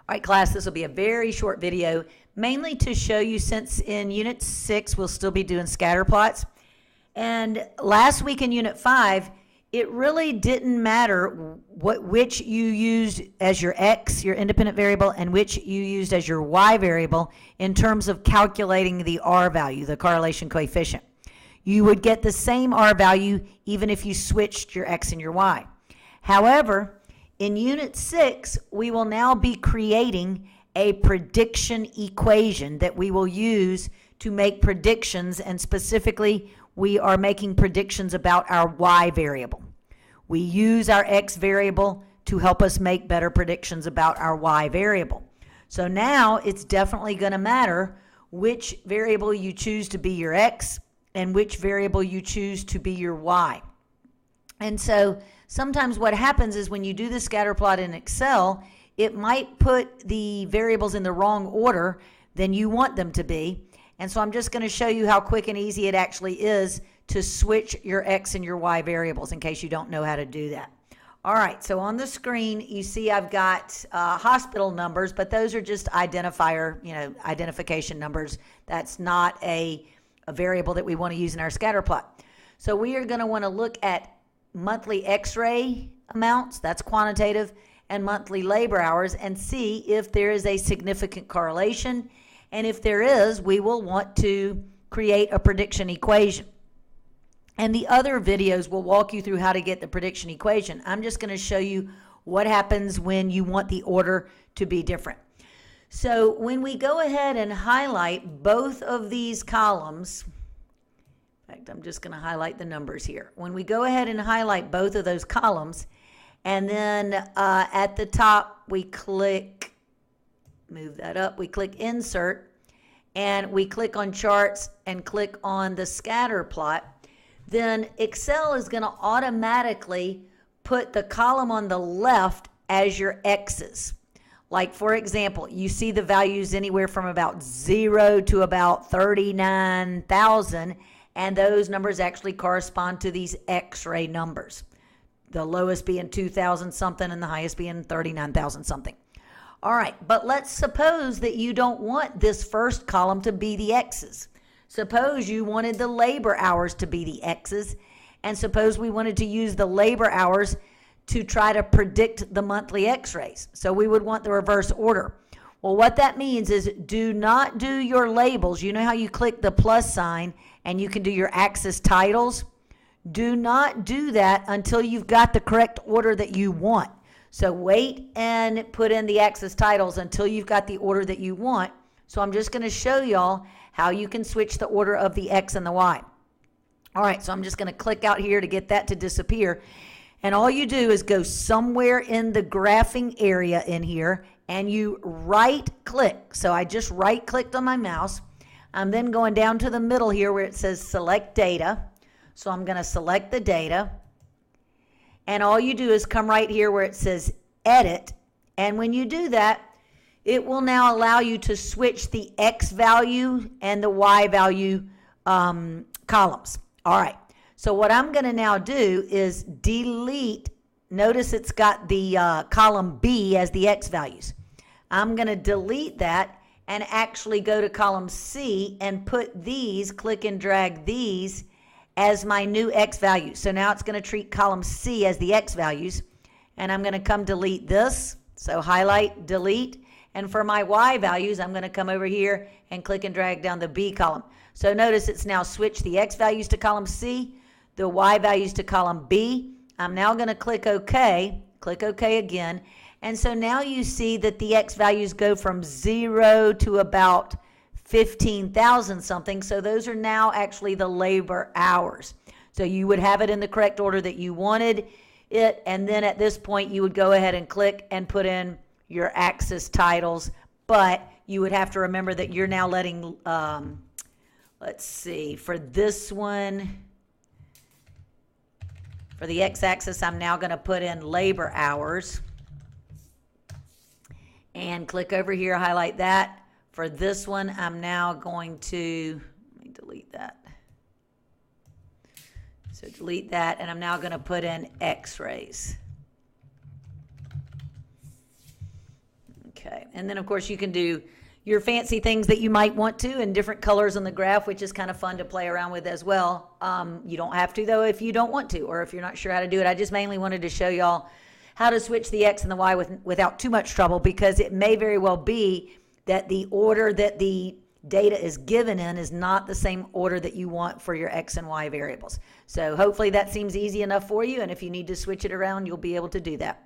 All right, class, this will be a very short video, mainly to show you, since in Unit 6 we'll still be doing scatterplots. And last week in Unit 5, it really didn't matter which you used as your x, your independent variable, and which you used as your y variable in terms of calculating the r value, the correlation coefficient. You would get the same r value even if you switched your x and your y. However, in Unit 6, we will now be creating a prediction equation that we will use to make predictions, and specifically, we are making predictions about our y variable. We use our x variable to help us make better predictions about our y variable. So now it's definitely going to matter which variable you choose to be your x and which variable you choose to be your y. And so sometimes what happens is when you do the scatter plot in Excel, it might put the variables in the wrong order than you want them to be. And so I'm just going to show you how quick and easy it actually is to switch your x and your y variables in case you don't know how to do that. All right, so on the screen you see I've got hospital numbers, but those are just identification numbers. That's not a variable that we want to use in our scatter plot. So we are going to want to look at monthly x-ray amounts, that's quantitative, and monthly labor hours, and see if there is a significant correlation. And if there is, we will want to create a prediction equation. And the other videos will walk you through how to get the prediction equation. I'm just going to show you what happens when you want the order to be different. So when we go ahead and highlight both of these columns, in fact, I'm just going to highlight the numbers here. When we go ahead and highlight both of those columns, and then at the top we click, move that up, we click Insert, and we click on Charts and click on the Scatter Plot, then Excel is going to automatically put the column on the left as your X's. Like, for example, you see the values anywhere from about 0 to about 39,000, and those numbers actually correspond to these x-ray numbers. The lowest being 2,000 something and the highest being 39,000 something. All right, but let's suppose that you don't want this first column to be the x's. Suppose you wanted the labor hours to be the x's, and suppose we wanted to use the labor hours to try to predict the monthly x-rays. So we would want the reverse order. Well, what that means is do not do your labels. You know how you click the plus sign and you can do your axis titles? Do not do that until you've got the correct order that you want. So wait and put in the axis titles until you've got the order that you want. So I'm just going to show y'all how you can switch the order of the x and the y. All right, so I'm just going to click out here to get that to disappear. And all you do is go somewhere in the graphing area in here and you right click. So I just right clicked on my mouse. I'm then going down to the middle here where it says select data. So I'm going to select the data. And all you do is come right here where it says edit. And when you do that, it will now allow you to switch the X value and the Y value columns. All right. So what I'm going to now do is delete. Notice it's got the column B as the X values. I'm going to delete that and actually go to column C and put these, click and drag these as my new X values. So now it's going to treat column C as the X values. And I'm going to come delete this. So highlight, delete. And for my Y values, I'm going to come over here and click and drag down the B column. So notice it's now switched the X values to column C, the Y values to column B. I'm now going to click OK again. And so now you see that the X values go from 0 to about 15,000 something. So those are now actually the labor hours. So you would have it in the correct order that you wanted it. And then at this point, you would go ahead and click and put in your axis titles. But you would have to remember that you're now letting, let's see, for this one, for the x-axis, I'm now going to put in labor hours. And click over here, highlight that. For this one, I'm now going to, let me delete that. So delete that, and I'm now going to put in x-rays. Okay, and then of course you can do your fancy things that you might want to in different colors on the graph, which is kind of fun to play around with as well. You don't have to though if you don't want to, or if you're not sure how to do it. I just mainly wanted to show y'all how to switch the X and the Y without too much trouble, because it may very well be that the order that the data is given in is not the same order that you want for your X and Y variables. So hopefully that seems easy enough for you, and if you need to switch it around, you'll be able to do that.